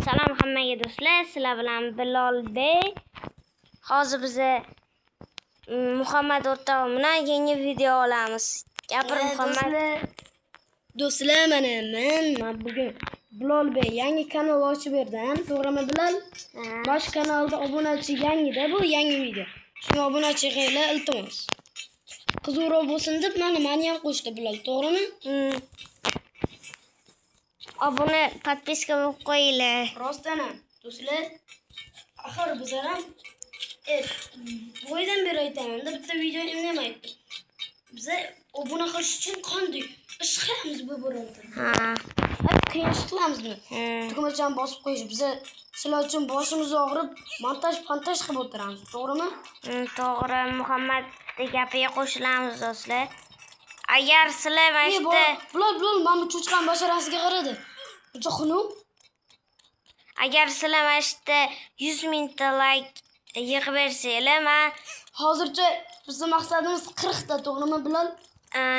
Salom hammaga do'stlar, sizlar bilan Bilol Bey. Hozir biz Muhammad o'rtog'im bilan yangi video olamiz. Gapir Muhammad. Do'stlar, mana men bugun Bilol Bey yangi kanal ochib berdim. To'g'rimi Bilol? Bosh kanalda obunachi yangida, bu yangi video. Shuni obunachi qilinglar, iltimos. Qiziqroq bo'lsin deb meni ham qo'shdi Bilol, to'g'rimi? Obuna, podpiska bo'lib qo'yinglar. Rostdan ham do'stlar, axir biz ham boydan beri aytaman-da, bitta video indamayapti. Biz obuna qilish uchun qanday ish qilamiz bu bironta? Qiyin ish qilamizmi? Tugmachani bosib qo'yish. Biz sizlar uchun boshimiz og'rib, montaj qilib o'tiramiz, to'g'rimi? To'g'ri, Muhammadning gapiga qo'shilamiz do'stlar. Agar sizlar mana Bilol, mana bu cho'chqani basharasiga qaradi. Uncha xunuk. Agar sizlar mana 100 mingta like yig'ib bersanglar, men hozircha bizning maqsadimiz 40 ta, to'g'rimi Bilol?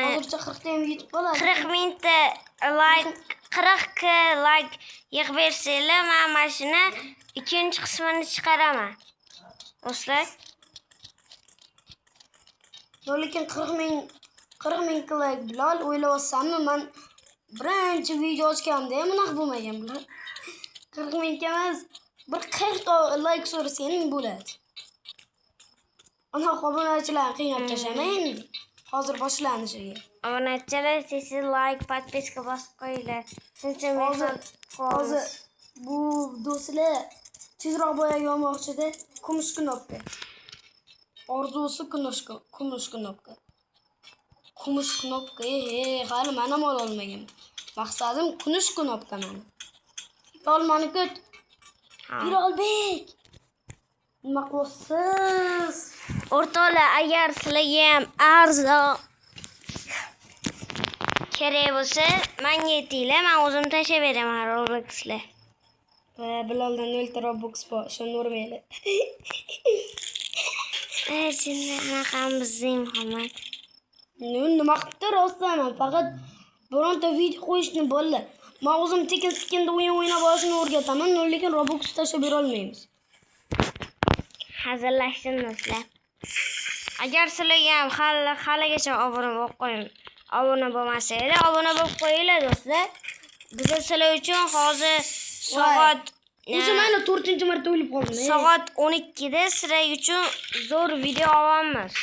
Hozircha 40 ta ham yetib qoladi. 40 mingta like, 40 like yig'ib bersanglar, men mana shuni ikkinchi qismini chiqaraman. Do'stlar, lekin 40 ming like Bilol, o'ylayapsanmi? Men birinchi video ochganimda ham bunaqa bo'lmagan Bilol. 40 ming emas, bir 40 ta like so'rasang bo'ladi. Ana obunachilarni qiynab tashamang. Hozir boshlanishiga. Obunachilar siz like, podpiska bosib qo'yinglar. Shuncha hozir bu do'stlar tezroq boyaga olmoqchida, kumush knopka. Orzusi kumush knopka. Kumush knopka. Hali men ham ololmagan. Maqsadim kumush knopka meni. Olmani kut. Bilolbek. Nima qilasiz? O'rtoqlar, agar sizlarga ham arzon kerak bo'lsa, menga aytinglar, men o'zim tashab beraman Roblox'ga. Biloldan 0 ta Robux bor, shuni urmaylar. Chindan bizning Muhammad. Nima qilibdi rostdan? Faqat bironta video qo'yishni bo'ldi. Men o'zim tekin-sekinda o'yin o'ynab olishni o'rgataman, lekin Robux tashab bera olmaymiz. Hazırlaştın do'stlar. Agar sizlarga ham haligacha obuna bo'lmasanglar, obuna bo'lib qo'yinglar do'stlar. Biz sizlar uchun hozir soat o'sha mana 4-marta o'ylab qoldim. Soat 12 da sizlar uchun zo'r video olamiz.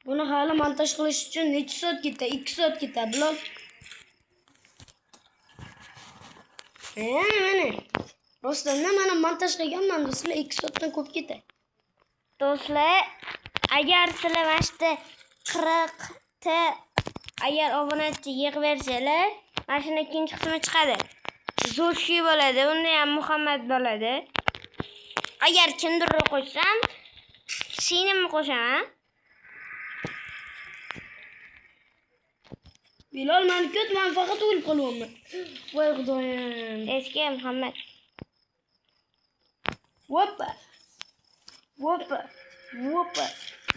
Buni hali montaj qilish uchun necha soat ketadi? 2 soat ketadi, Bilol. Mana. Rostdan mana montaj qilganman do'stlar, 2 soatdan ko'p ketadi. Do'stlar, agar sizlar mana 40 ta agar obunachi yig'ib bersanglar, mana shuni ikkinchi qismi chiqadi. Zo'r shu bo'ladi, unda ham Muhammad bo'ladi. Agar kimdirni qo'shsam, senimni qo'shaman. Bilol, men faqat o'ylab qolyapman. Voy xudoyim. Eski Muhammad. Hoppa.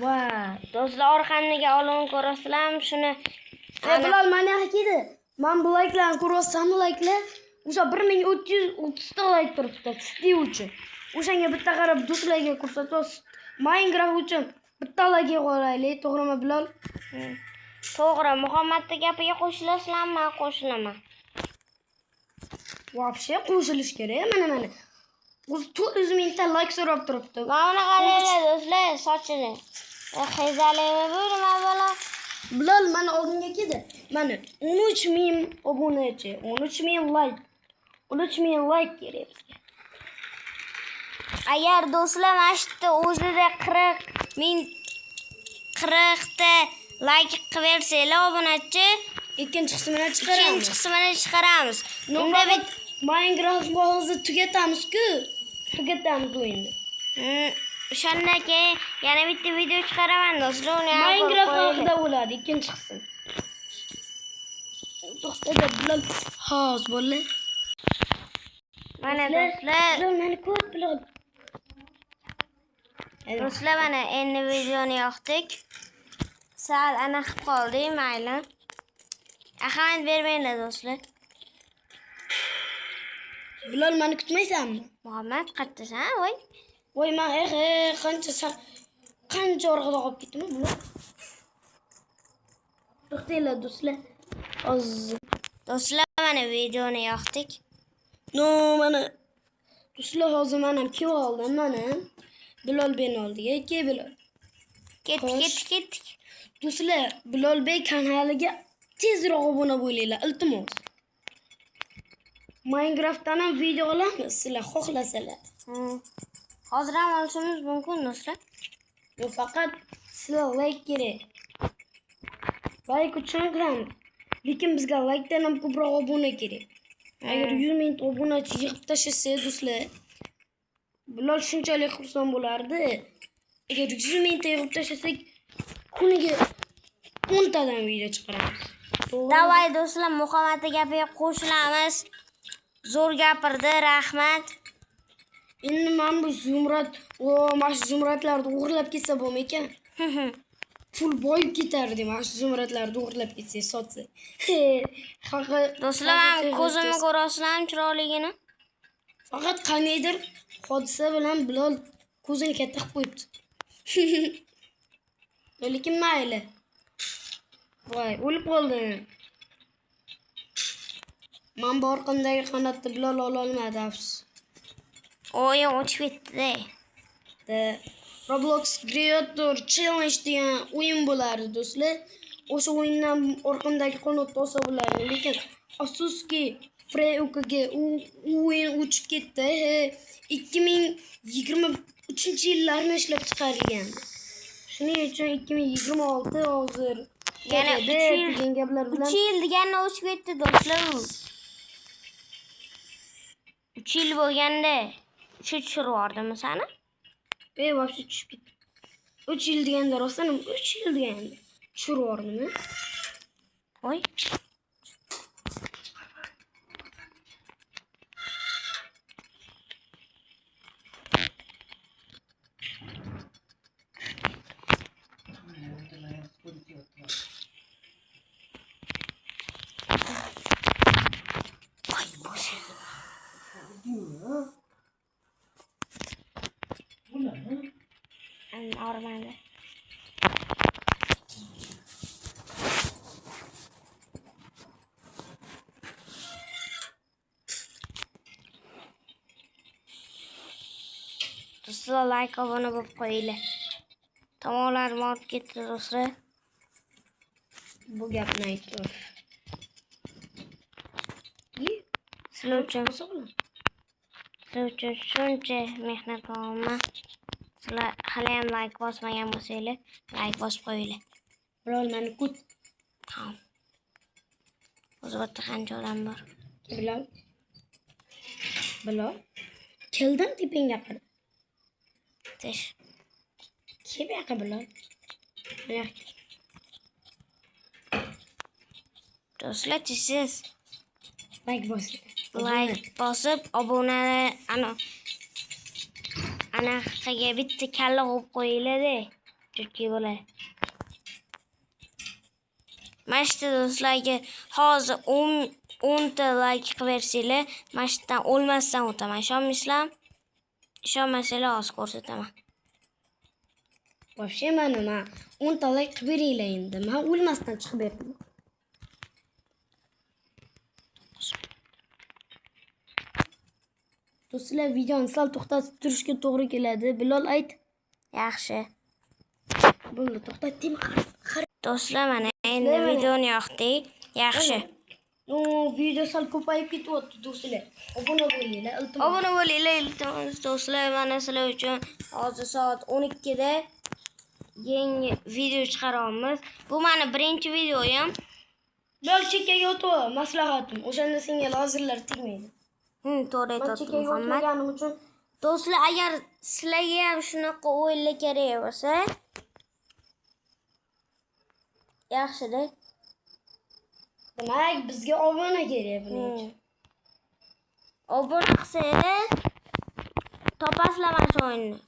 Va, do'stlar, orqamdagi olovni ko'rasizlarmi? Shuni Bilol, mana hakida. Men bu like'larni ko'ryapsanmi, like'lar? O'sha 1330 ta like turibdi, Steve uchun. O'shanga bitta qarab do'stlarga ko'rsatamiz. Minecraft uchun bitta like qo'yaylik, to'g'rimi Bilol? To'g'ri, Muhammadning gapiga qo'shilasizlarmi? Men qo'shilaman. Вообще qo'shilish kerak, mana. O'zi 400 mingta like so'rab turibdi. Mana qaranglar do'stlar, sochini. Xezalaymi bo'lma bola. Bilol, mana oldinga keldi. Mana 13 ming obunachi, 13 ming like. 13 ming like kerak bizga. Agar do'stlar mana shu o'zida 40 ta like qilib bersanglar, obunachi ikkinchi qismini chiqaramiz. Unda bit Minecraftni hozir tugatamiz-ku. Tugatamiz o'yinni. O'shandan keyin yana bitta video chiqaraman do'stlar. Minecraft haqida bo'ladi, ikkinchi qism. Do'stlar, Bilol, hozir bo'la. Mana do'stlar, meni ko'p Bilol. Do'stlar, mana endi videoni yoqdik. Sal ana qilib qoldik, mayli. Ahamiyat bermanglar do'stlar. Bilal meni kutmaysanmi? Muhammad qayerdasan, voy? Voy men qancha orqada qolib ketdim bular. To'xtanglar do'stlar. Hozir. Do'stlar, mana videoni yoqdik. No, mana do'stlar hozir men ham kelib oldim mana. Bilal beni oldiga. Ke Bilal. Ketdik. Do'stlar, Bilal Bey kanaliga tezroq obuna bo'linglar, iltimos. Minecraftdan ham video olamiz, sizlar xohlasalar. Hozir ham olishimiz mumkin, do'stlar. Bu faqat sizlar like kerak. Like uchun qilamiz. Lekin bizga likedan ham ko'proq obuna kerak. Agar 100 ming obunachi yig'ib tashlasak, do'stlar, Bilal shunchalik xursand bo'lardi. Agar 100 mingta yig'ib tashlasak, kuniga 10 tadan video chiqaramiz. Davay do'stlar, Muhammadning gapiga qo'shilamiz. Zo'r gapirdi, rahmat. Endi men bu zumrad, mana shu zumradlarni o'g'irlab ketsa bo'lmaykan? Full boyib ketardi, mana shu zumradlarni o'g'irlab ketsa, sotsa. Do'stlar, men ko'zimni ko'rasizlarmi chiroyligini? Faqat qaniydir hodisa bilan Bilal ko'zini katta qilib qo'yibdi. Lekin mayli. Voy, o'lib qoldim. Men bu orqamdagi qanotni Bilal ola olmadi, afsus. O'yin o'tib ketdi. Roblox Creator Challenge degan o'yin bo'lardi, do'stlar. O'sha o'yindan orqamdagi qanotni olsa bo'lardi, lekin afsuski Freyukaga o'yin o'chib ketdi. 2023-yillarni ishlab chiqarilgan. Shuning uchun 2026 hozir yana degan gaplar bilan 3 yil deganda o'chib ketdi, do'stlar. 3 yil bo'lganda tushirib yubordimmi seni? Вообще tushib ketdi. 3 yil deganda rostdan 3 yil deganda tushirib yubordimmi? Voy. Ormanda. Do'stlar, like obuna bo'lib qo'yinglar. Tomonlarim olib ketdi, do'stlar. Bu gapni aytdim. Sizlar uchun shuncha mehnat qilyapman. Sizlar hali ham like bosmagan bo'lsanglar, like bosib qo'yinglar. Bilal meni kut. Tamam. O'zi yerda qancha odam bor? Bilal. Keldim tepingga qara. Tish. Kim yoqqa Bilal? Do'stlar, tishsiz. Like bosing. Like bosib, obunani anaqaga bitta kalla qo'yib qo'yinglar-da. Chunki bo'ladi. Mana shu do'stlarga hozir 10 ta like qilib bersanglar, mana shu yerdan o'lmasdan o'taman. Ishonmaysizlarmi? Ishonmasanglar hozir ko'rsataman. Вообще men 10 ta like qilib beringlar endi. Men o'lmasdan chiqib berdim. Do'stlar, videoni sal to'xtatib turishga to'g'ri keladi. Bilal ayt. Yaxshi. Bo'ldi, to'xtatdim. Do'stlar, mana endi videoni yoqdik. Yaxshi. Video sal ko'payib ketyapti, do'stlar. Obuna bo'linglar, iltimos. Obuna bo'linglar, iltimos, do'stlar. Mana sizlar uchun hozir soat 12 da yangi video chiqaramiz. Bu meni birinchi videoyim. Bilal chekkaga o'tib, maslahatim. O'shanda senga lazerlar tegmaydi. To'g'ri aytibsiz, Muhammad. O'tganim uchun Do'stlar, agar sizlarga ham shunaqa o'yinlar kerak bo'lsa, yaxshi-da. Demak, bizga obuna kerak buning uchun. Obuna qilsangiz topasizlar mana shu o'yinni.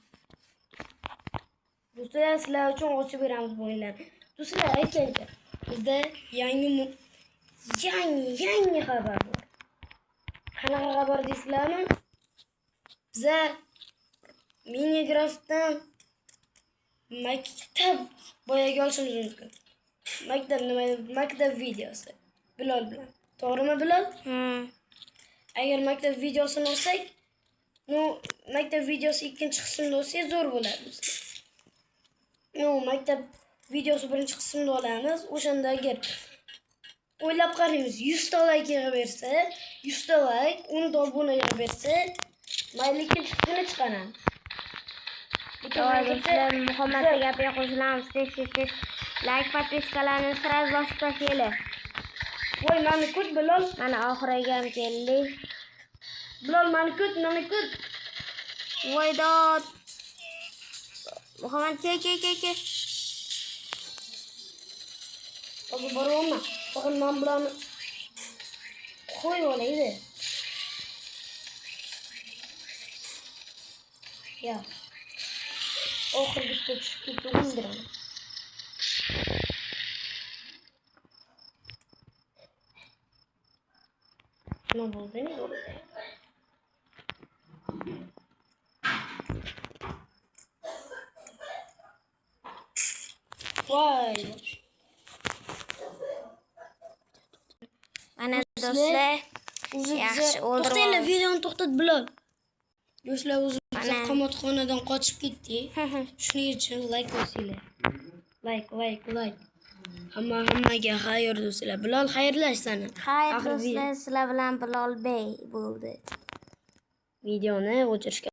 Do'stlar, sizlar uchun ochib beramiz bu o'yinlarni. Do'stlar, aytsanchi, bizda yangi xabar bor. Qanaqa xabar deysizlarmi? Biza Minecraftdan maktab boyaga olishimiz mumkin. Maktab videosi. Bilol bilan. To'g'rimi Bilol? Agar maktab videosini olsak, maktab videosi ikkinchi qismda olsak zo'r bo'ladi bizga. Maktab videosi birinchi qismda olamiz. O'shanda agar o'ylab qaraymiz, 100 ta like yig'ib bersa, 100 ta like, 10 ta obuna yig'ib bersa, mayli ikkinchi qismini chiqaramiz. Do'stlar, Muhammadga gapga qo'shilamiz. Tez. Like, podpiskalarni sirasi bosib tashlaylik. Voy, mani kut Bilol. Mana oxiriga ham keldik. Bilol, mani kut. Voy dod. Muhammad ke. Hozir boryapman. Faqat men bularni qo'yib olaydi. Ya. Oxirgi tushib ketdi o'ldiraman. Nima bo'ldi? Voy. Mana do'stlar, yaxshi o'ldirib. To'xtanglar, videoni to'xtat Bilol. Do'stlar, o'zi biz qamoqxonadan qochib ketdik. Shuning uchun like bosinglar. Like. Hammaga xayr do'stlar. Bilol, xayrlash sani. Xayr do'stlar, sizlar bilan Bilol Bey bo'ldi. Videoni o'chirishga